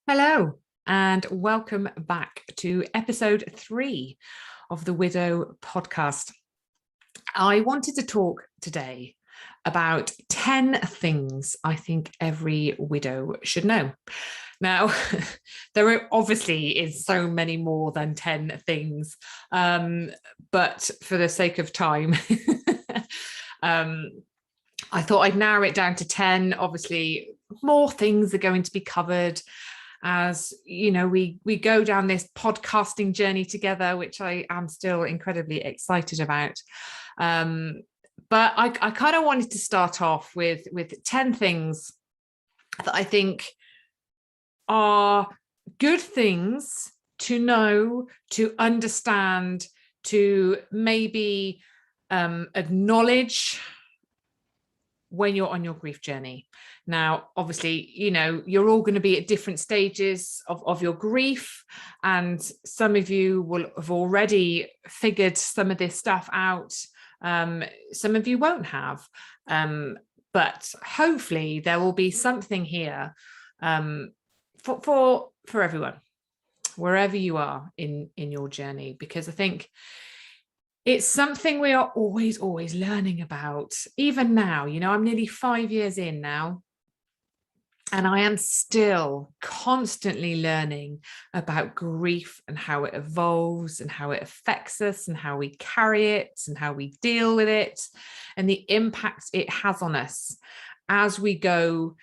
Hello, and welcome back to episode 3 of the Widow podcast. I wanted to talk today about 10 things I think every widow should know. Now, there obviously is so many more than 10 things, but for the sake of time, I thought I'd narrow it down to 10. Obviously, more things are going to be covered as we go down this podcasting journey together, which I am still incredibly excited about. But I kind of wanted to start off with 10 things that I think are good things to know, to understand, to maybe acknowledge when you're on your grief journey. Now, obviously, you're all going to be at different stages of your grief, and some of you will have already figured some of this stuff out. Some of you won't have, but hopefully there will be something here for everyone, wherever you are in your journey, because I think it's something we are always learning about. Even now, I'm nearly 5 years in now, and I am still constantly learning about grief and how it evolves and how it affects us and how we carry it and how we deal with it and the impact it has on us as we go,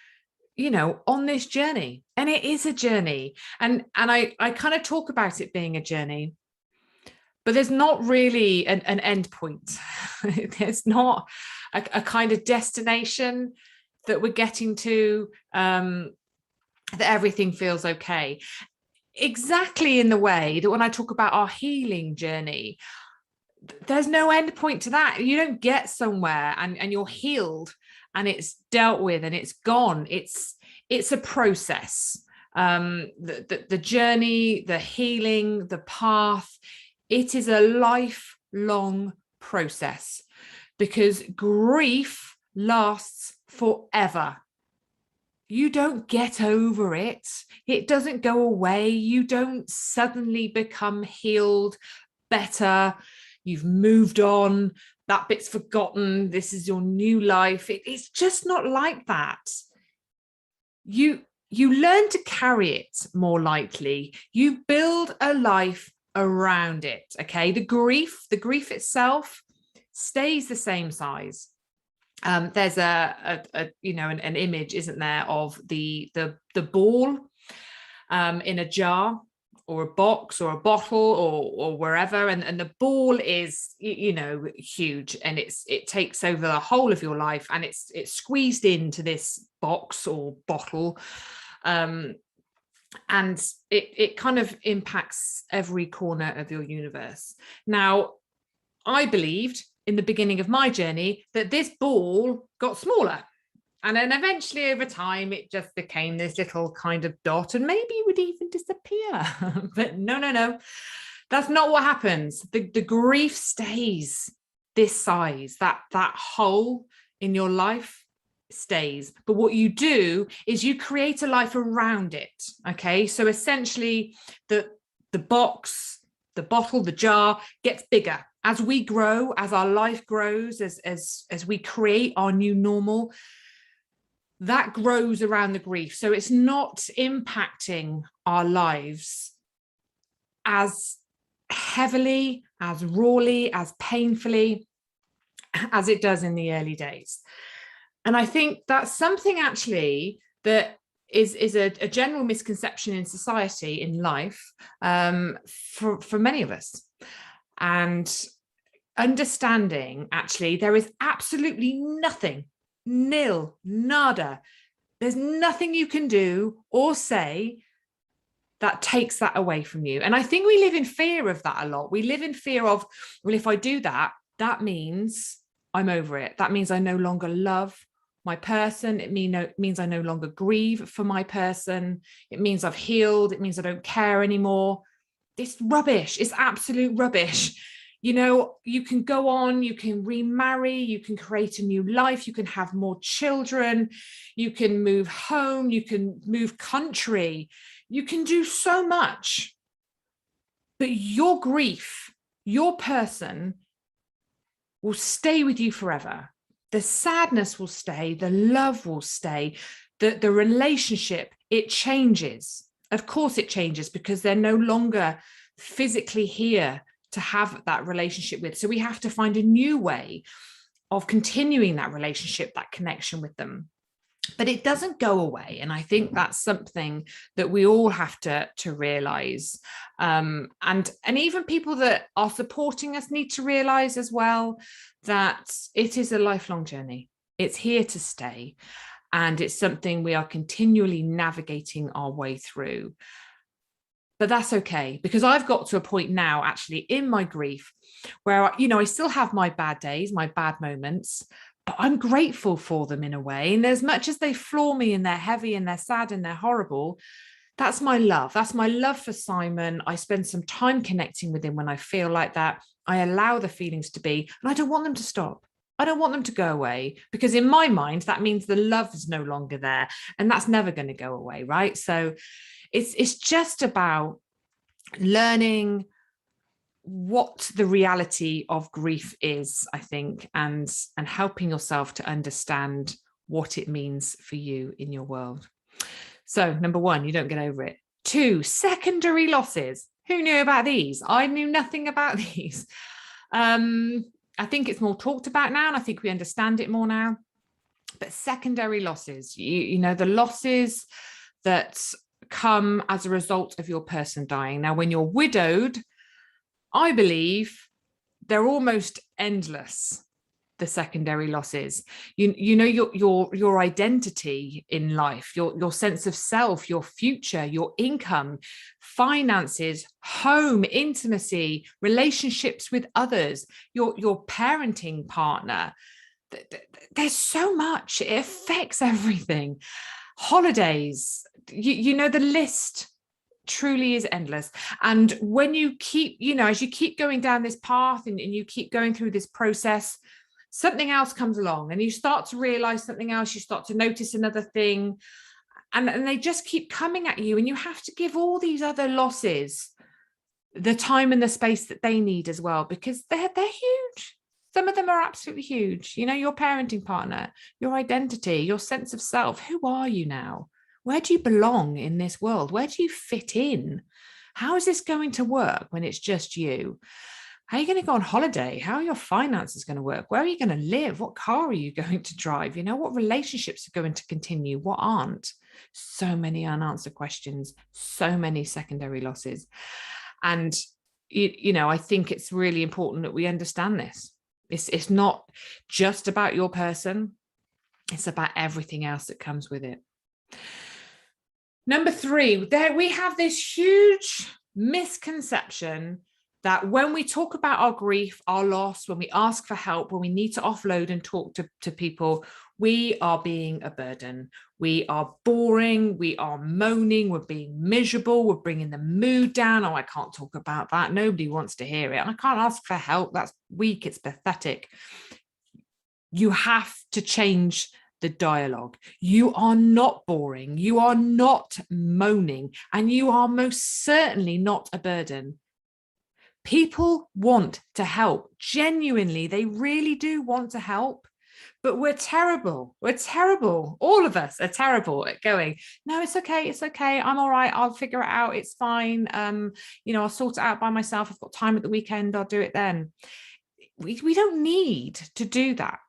on this journey. And it is a journey. And I kind of talk about it being a journey, but there's not really an end point. There's not a kind of destination that we're getting to, that everything feels okay. Exactly in the way that when I talk about our healing journey, there's no end point to that. You don't get somewhere and you're healed and it's dealt with and it's gone. It's a process. The journey, the healing, the path, it is a lifelong process, because grief lasts forever. You don't get over it. It doesn't go away. You don't suddenly become healed, better. You've moved on. That bit's forgotten. This is your new life. It's just not like that. You learn to carry it more lightly. You build a life around it. Okay, the grief itself stays the same size. There's an image, isn't there, of the ball in a jar or a box or a bottle or wherever, and the ball is huge, and it takes over the whole of your life, and it's squeezed into this box or bottle, and it kind of impacts every corner of your universe. Now, I believed in the beginning of my journey that this ball got smaller, and then eventually over time it just became this little kind of dot, and maybe it would even disappear. But no, that's not what happens. The grief stays this size. That hole in your life stays, but what you do is you create a life around it. Okay, so essentially the box, the bottle, the jar gets bigger as we grow, as our life grows, as we create our new normal. That grows around the grief, so it's not impacting our lives as heavily, as rawly, as painfully as it does in the early days. And I think that's something actually that is a general misconception in society, in life, for many of us. And understanding, actually, there is absolutely nothing, nil, nada. There's nothing you can do or say that takes that away from you. And I think we live in fear of that a lot. We live in fear of, well, if I do that, that means I'm over it. That means I no longer love my person. It means I no longer grieve for my person. It means I've healed. It means I don't care anymore. It's rubbish. It's absolute rubbish. You can go on, you can remarry, you can create a new life, you can have more children, you can move home, you can move country, You can do so much, but your grief, your person will stay with you forever. The sadness will stay, the love will stay, the relationship, it changes. Of course it changes because they're no longer physically here to have that relationship with. So we have to find a new way of continuing that relationship, that connection with them. But it doesn't go away. And I think that's something that we all have to realize. And even people that are supporting us need to realize as well that it is a lifelong journey. It's here to stay. And it's something we are continually navigating our way through. But that's okay, because I've got to a point now, actually, in my grief where, I still have my bad days, my bad moments, but I'm grateful for them in a way. And as much as they floor me and they're heavy and they're sad and they're horrible, that's my love. That's my love for Simon. I spend some time connecting with him when I feel like that. I allow the feelings to be, and I don't want them to stop. I don't want them to go away, because in my mind, that means the love is no longer there, and that's never going to go away, right? So it's just about learning what the reality of grief is, I think, and helping yourself to understand what it means for you in your world. So number one, you don't get over it. 2, secondary losses. Who knew about these? I knew nothing about these. I think it's more talked about now, and I think we understand it more now. But secondary losses, you know, the losses that come as a result of your person dying. Now, when you're widowed, I believe they're almost endless, the secondary losses. You know, your identity in life, your sense of self, your future, your income, finances, home, intimacy, relationships with others, your parenting partner. There's so much. It affects everything. Holidays, you know, the list truly is endless. And when you keep, as you keep going down this path and you keep going through this process, something else comes along and you start to realize something else, you start to notice another thing, and they just keep coming at you, and you have to give all these other losses the time and the space that they need as well, because they're huge. Some of them are absolutely huge. You know, your parenting partner, your identity, your sense of self. Who are you now? Where do you belong in this world? Where do you fit in? How is this going to work when it's just you? How are you going to go on holiday? How are your finances going to work? Where are you going to live? What car are you going to drive? You know, what relationships are going to continue? What aren't? So many unanswered questions, so many secondary losses. And, I think it's really important that we understand this. It's not just about your person. It's about everything else that comes with it. Number 3, there we have this huge misconception that when we talk about our grief, our loss, when we ask for help, when we need to offload and talk to people, we are being a burden. We are boring. We are moaning. We're being miserable. We're bringing the mood down. Oh, I can't talk about that. Nobody wants to hear it. And I can't ask for help. That's weak. It's pathetic. You have to change the dialogue. You are not boring. You are not moaning. And you are most certainly not a burden. People want to help. Genuinely, they really do want to help. But we're terrible. We're terrible. All of us are terrible at going, no, it's okay. It's okay. I'm all right. I'll figure it out. It's fine. I'll sort it out by myself. I've got time at the weekend. I'll do it then. We don't need to do that.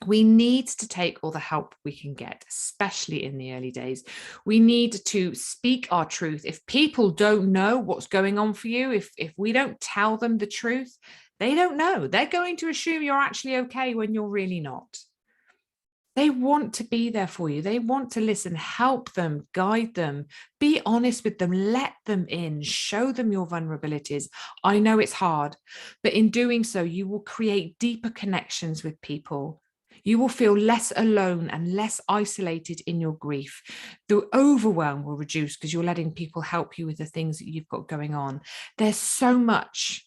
We need to take all the help we can get, especially in the early days. We need to speak our truth. If people don't know what's going on for you, if we don't tell them the truth, they don't know. They're going to assume you're actually okay when you're really not. They want to be there for you. They want to listen, help them, guide them, be honest with them, let them in, show them your vulnerabilities. I know it's hard, but in doing so, you will create deeper connections with people. You will feel less alone and less isolated in your grief. The overwhelm will reduce because you're letting people help you with the things that you've got going on. There's so much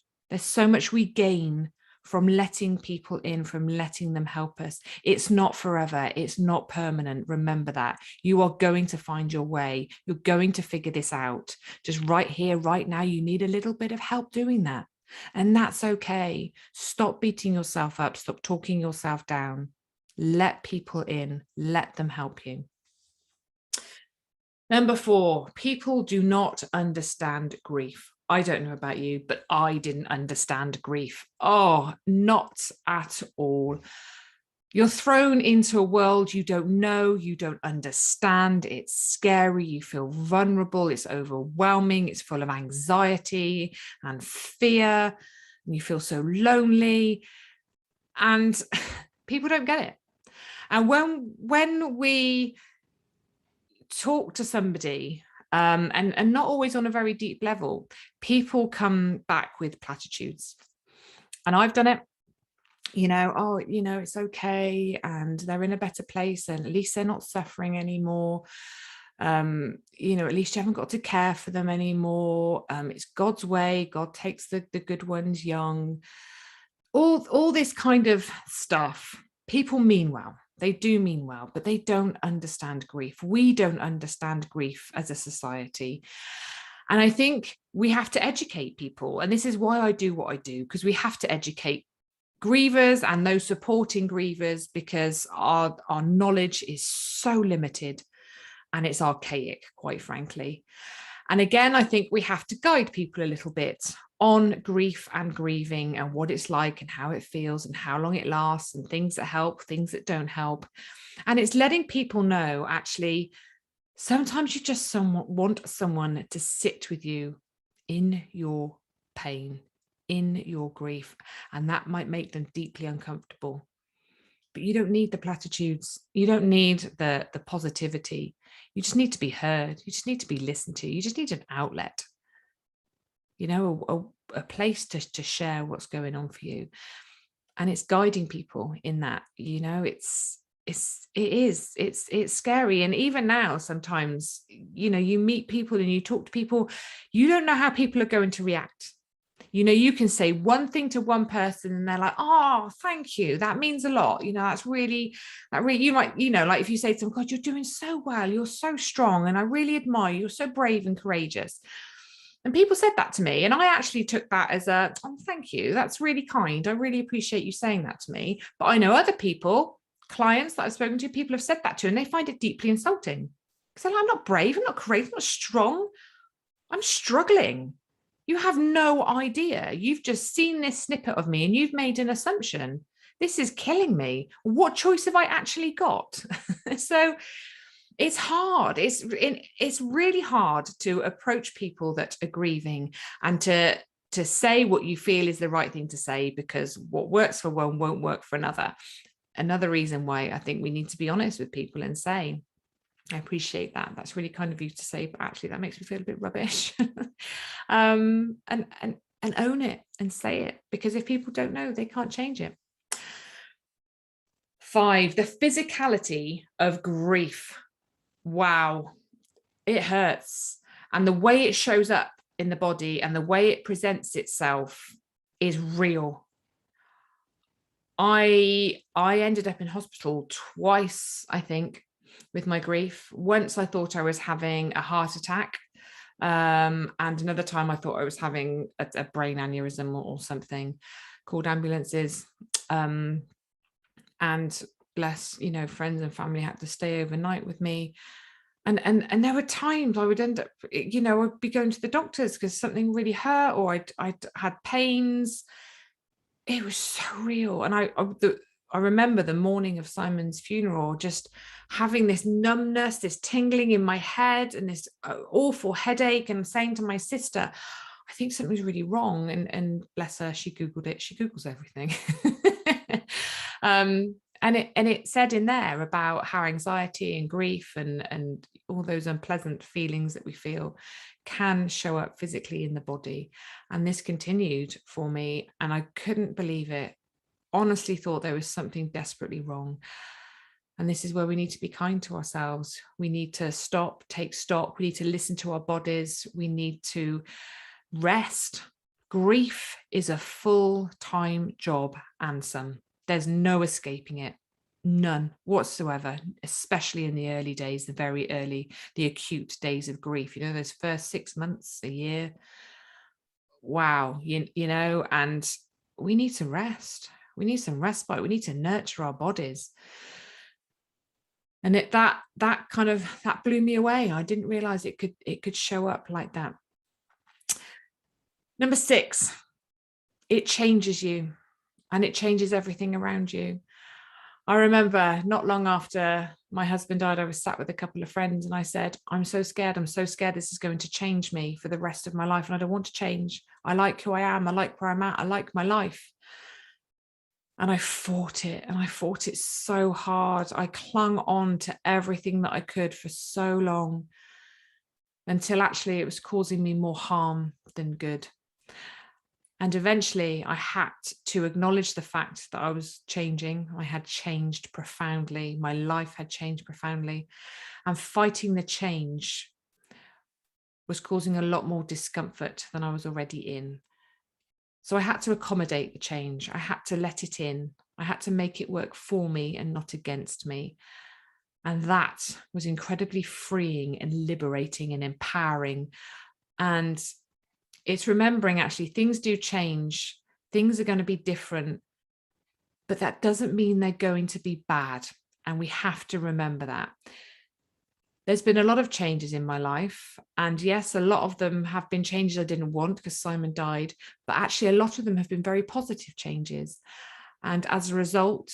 we gain from letting people in, from letting them help us. It's not forever. It's not permanent. Remember that. You are going to find your way. You're going to figure this out. Just right here, right now, you need a little bit of help doing that. And that's okay. Stop beating yourself up. Stop talking yourself down. Let people in. Let them help you. Number 4, people do not understand grief. I don't know about you, but I didn't understand grief. Oh, not at all. You're thrown into a world you don't know, you don't understand. It's scary. You feel vulnerable. It's overwhelming. It's full of anxiety and fear. And you feel so lonely. And people don't get it. And when we talk to somebody, and not always on a very deep level, people come back with platitudes. And I've done it. Oh, it's okay, and they're in a better place, and at least they're not suffering anymore. At least you haven't got to care for them anymore. It's God's way. God takes the good ones young. All this kind of stuff. People mean well. They do mean well, but they don't understand grief. We don't understand grief as a society. And I think we have to educate people. And this is why I do what I do, because we have to educate grievers and those supporting grievers, because our knowledge is so limited and it's archaic, quite frankly. And again, I think we have to guide people a little bit on grief and grieving and what it's like and how it feels and how long it lasts and things that help, things that don't help. And it's letting people know, actually, sometimes you just want someone to sit with you in your pain, in your grief, and that might make them deeply uncomfortable. But you don't need the platitudes. You don't need the positivity. You just need to be heard. You just need to be listened to. You just need an outlet, a place to share what's going on for you. And it's guiding people in that. It's scary. And even now, sometimes, you meet people and you talk to people, you don't know how people are going to react. You can say one thing to one person and they're like, oh, thank you. That means a lot. That really, you might, like if you say to them, God, you're doing so well. You're so strong. And I really admire you. You're so brave and courageous. And people said that to me. And I actually took that as oh, thank you. That's really kind. I really appreciate you saying that to me. But I know other people, clients that I've spoken to, people have said that to, and they find it deeply insulting. Because I'm not brave. I'm not courageous. I'm not strong. I'm struggling. You have no idea. You've just seen this snippet of me and you've made an assumption. This is killing me. What choice have I actually got? So it's hard. It's really hard to approach people that are grieving and to say what you feel is the right thing to say, because what works for one won't work for another. Another reason why I think we need to be honest with people and say, I appreciate that. That's really kind of you to say, but actually that makes me feel a bit rubbish. And own it and say it, because if people don't know, they can't change it. 5, the physicality of grief. Wow, it hurts. And the way it shows up in the body and the way it presents itself is real. I ended up in hospital twice, I think, with my grief. Once I thought I was having a heart attack, and another time I thought I was having a brain aneurysm or something. Called ambulances, and bless, friends and family had to stay overnight with me. And there were times I would end up, I'd be going to the doctors because something really hurt, or I'd had pains. It was so real. And I remember the morning of Simon's funeral, just having this numbness, this tingling in my head and this awful headache, and saying to my sister, I think something's really wrong. And bless her, she Googled it. She Googles everything. And it said in there about how anxiety and grief and all those unpleasant feelings that we feel can show up physically in the body. And this continued for me, and I couldn't believe it. Honestly thought there was something desperately wrong. And this is where we need to be kind to ourselves. We need to take stock. We need to listen to our bodies. We need to rest. Grief is a full-time job, and some. There's no escaping it. None whatsoever, especially in the early days, the very early, the acute days of grief. You know, those first 6 months, a year. Wow, you know, and we need to rest. We need some respite. We need to nurture our bodies. And that blew me away. I didn't realize it could show up like that. Number 6, it changes you, and it changes everything around you. I remember not long after my husband died, I was sat with a couple of friends and I said, I'm so scared this is going to change me for the rest of my life. And I don't want to change. I like who I am. I like where I'm at. I like my life. And I fought it, and I fought it so hard. I clung on to everything that I could for so long, until actually it was causing me more harm than good. And eventually I had to acknowledge the fact that I was changing. I had changed profoundly. My life had changed profoundly. And fighting the change was causing a lot more discomfort than I was already in. So I had to accommodate the change. I had to let it in. I had to make it work for me and not against me. And that was incredibly freeing and liberating and empowering. And it's remembering, actually, things do change. Things are going to be different, but that doesn't mean they're going to be bad. And we have to remember that. There's been a lot of changes in my life. And yes, a lot of them have been changes I didn't want because Simon died, but actually a lot of them have been very positive changes. And as a result,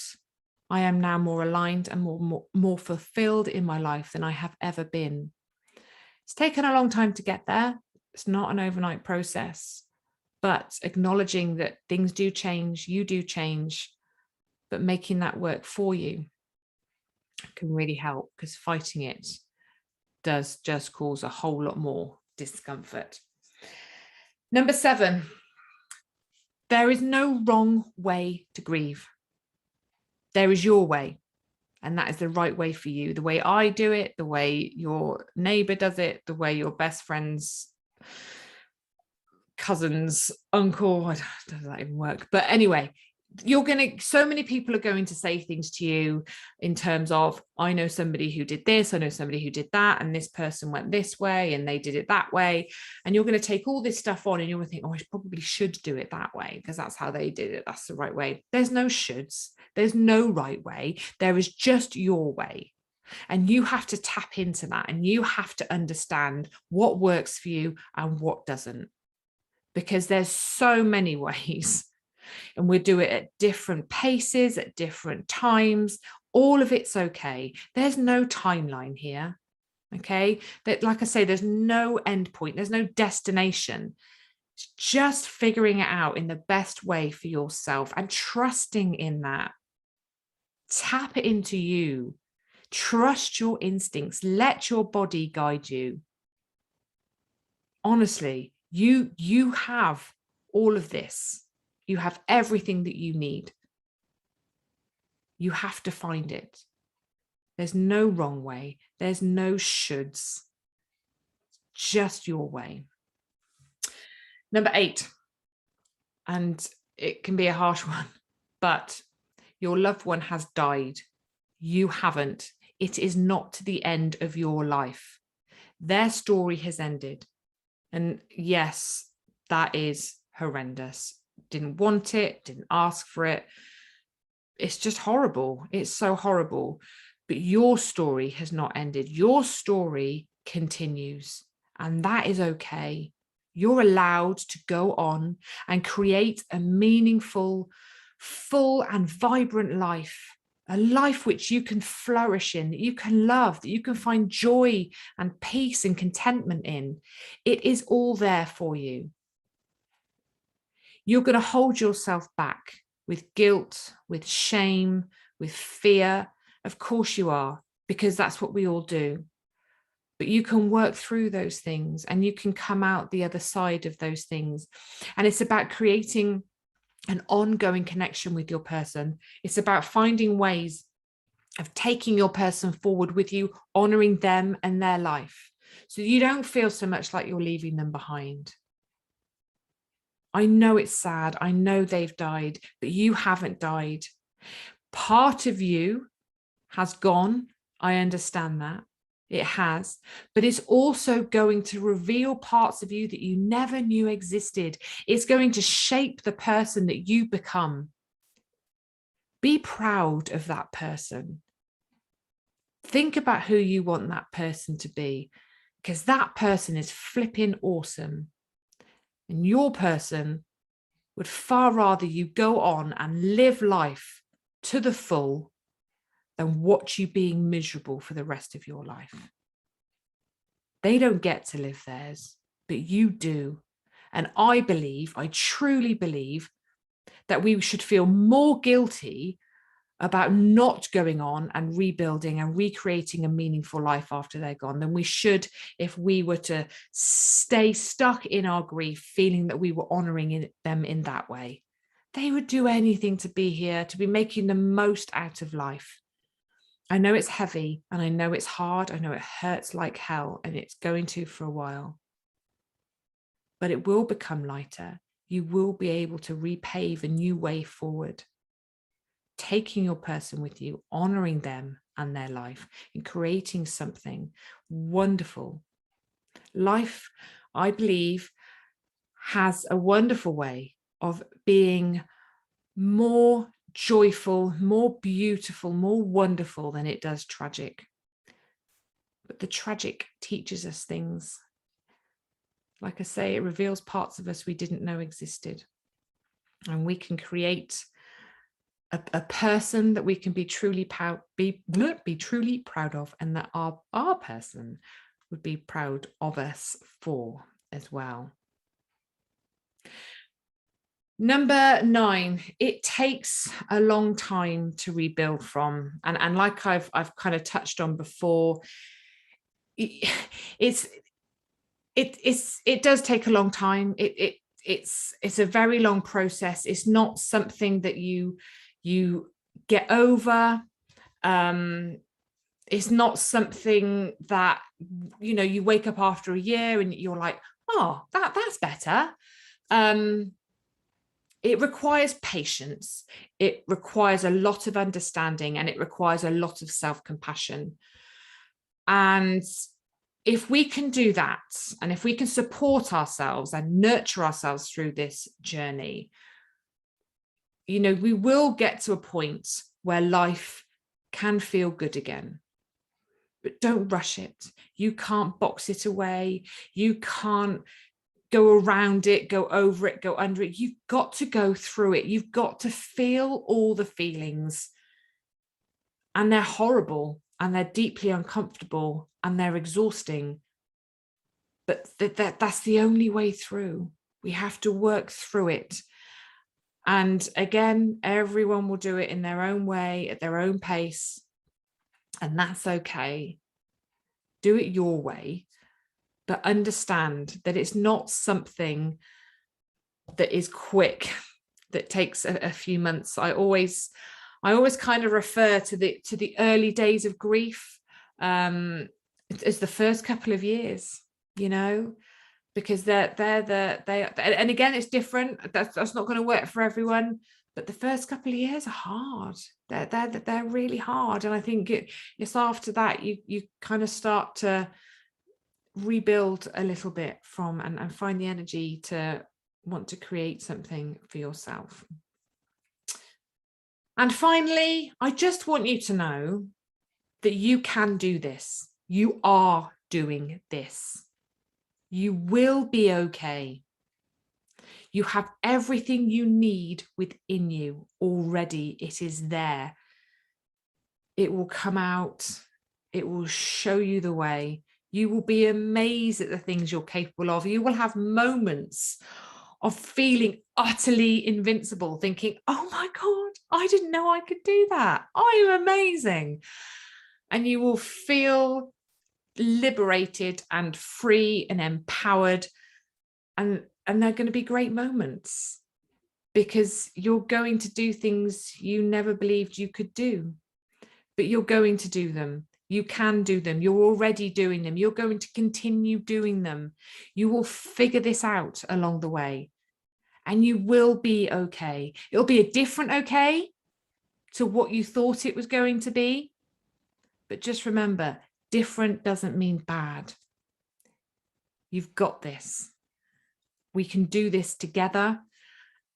I am now more aligned and more fulfilled in my life than I have ever been. It's taken a long time to get there. It's not an overnight process, but acknowledging that things do change, you do change, but making that work for you can really help, because fighting it does just cause a whole lot more discomfort. Number 7, there is no wrong way to grieve. There is your way, and that is the right way for you. The way I do it, the way your neighbor does it, the way your best friend's cousin's uncle, does that even work? But anyway, so many people are going to say things to you in terms of, I know somebody who did this, I know somebody who did that, and this person went this way and they did it that way. And you're going to take all this stuff on and you're going to think, oh, I probably should do it that way because that's how they did it. That's the right way. There's no shoulds. There's no right way. There is just your way. And you have to tap into that, and you have to understand what works for you and what doesn't, because there's so many ways. And we do it at different paces, at different times. All of it's okay. There's no timeline here. Okay. That, like I say, there's no end point. There's no destination. It's just figuring it out in the best way for yourself and trusting in that. Tap it into you. Trust your instincts. Let your body guide you. Honestly, you have all of this. You have everything that you need. You have to find it. There's no wrong way. There's no shoulds. Just your way. Number 8, and it can be a harsh one, but your loved one has died. You haven't. It is not the end of your life. Their story has ended. And yes, that is horrendous. Didn't want it, didn't ask for it. It's just horrible. It's so horrible. But your story has not ended. Your story continues, and that is okay. You're allowed to go on and create a meaningful, full and vibrant life, a life which you can flourish in, that you can love, that you can find joy and peace and contentment in. It is all there for you. You're going to hold yourself back with guilt, with shame, with fear. Of course you are, because that's what we all do. But you can work through those things and you can come out the other side of those things. And it's about creating an ongoing connection with your person. It's about finding ways of taking your person forward with you, honoring them and their life, so you don't feel so much like you're leaving them behind. I know it's sad. I know they've died, but you haven't died. Part of you has gone. I understand that. It has, but it's also going to reveal parts of you that you never knew existed. It's going to shape the person that you become. Be proud of that person. Think about who you want that person to be, because that person is flipping awesome. And your person would far rather you go on and live life to the full than watch you being miserable for the rest of your life. They don't get to live theirs, but you do. And I truly believe that we should feel more guilty about not going on and rebuilding and recreating a meaningful life after they're gone than we should if we were to stay stuck in our grief, feeling that we were honoring them in that way. They would do anything to be here, to be making the most out of life. I know it's heavy and I know it's hard. I know it hurts like hell, and it's going to for a while, but it will become lighter. You will be able to repave a new way forward, taking your person with you, honoring them and their life, and creating something wonderful. Life, I believe, has a wonderful way of being more joyful, more beautiful, more wonderful than it does tragic. But the tragic teaches us things. Like I say, it reveals parts of us we didn't know existed. And we can create a person that we can be truly proud of, and that our person would be proud of us for as well. Number 9, it takes a long time to rebuild from, and like I've kind of touched on before, it does take a long time. It's a very long process. It's not something that you get over. It's not something that you wake up after a year and you're like, oh, that's better. It requires patience. It requires a lot of understanding, and it requires a lot of self-compassion. And if we can do that, and if we can support ourselves and nurture ourselves through this journey, we will get to a point where life can feel good again. But don't rush it. You can't box it away. You can't go around it, go over it, go under it. You've got to go through it. You've got to feel all the feelings. And they're horrible, and they're deeply uncomfortable, and they're exhausting. But that's the only way through. We have to work through it. And again, everyone will do it in their own way, at their own pace. And that's okay. Do it your way. But understand that it's not something that is quick, that takes a few months. I always kind of refer to the early days of grief as the first couple of years, because they and again, it's different. That's not going to work for everyone, but the first couple of years are hard. They're really hard, and I think it's after that you kind of start to rebuild a little bit from and find the energy to want to create something for yourself. And finally, I just want you to know that you can do this. You are doing this. You will be okay. You have everything you need within you already. It is there. It will come out. It will show you the way. You will be amazed at the things you're capable of. You will have moments of feeling utterly invincible, thinking, oh my God, I didn't know I could do that. I am amazing. And you will feel liberated and free and empowered. And they're going to be great moments, because you're going to do things you never believed you could do, but you're going to do them. You can do them. You're already doing them. You're going to continue doing them. You will figure this out along the way. and you will be okay. It'll be a different okay to what you thought it was going to be. But just remember, different doesn't mean bad. You've got this. We can do this together.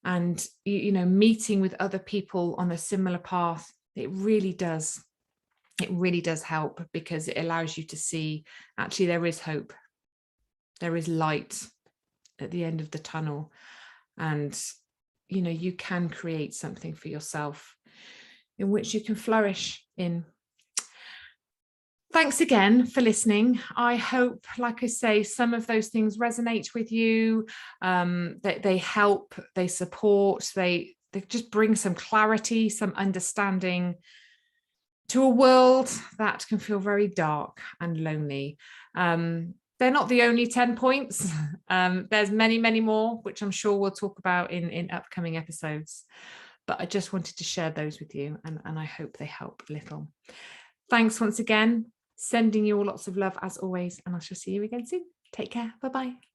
And, you know, meeting with other people on a similar path, it really does help, because it allows you to see, actually, there is hope. There is light at the end of the tunnel. And, you know, you can create something for yourself in which you can flourish in. Thanks again for listening. I hope, like I say, some of those things resonate with you, that they help, they support, they just bring some clarity, some understanding to a world that can feel very dark and lonely. They're not the only 10 points. There's many, many more, which I'm sure we'll talk about in upcoming episodes. But I just wanted to share those with you, and I hope they help a little. Thanks once again. Sending you all lots of love as always, and I shall see you again soon. Take care. Bye-bye.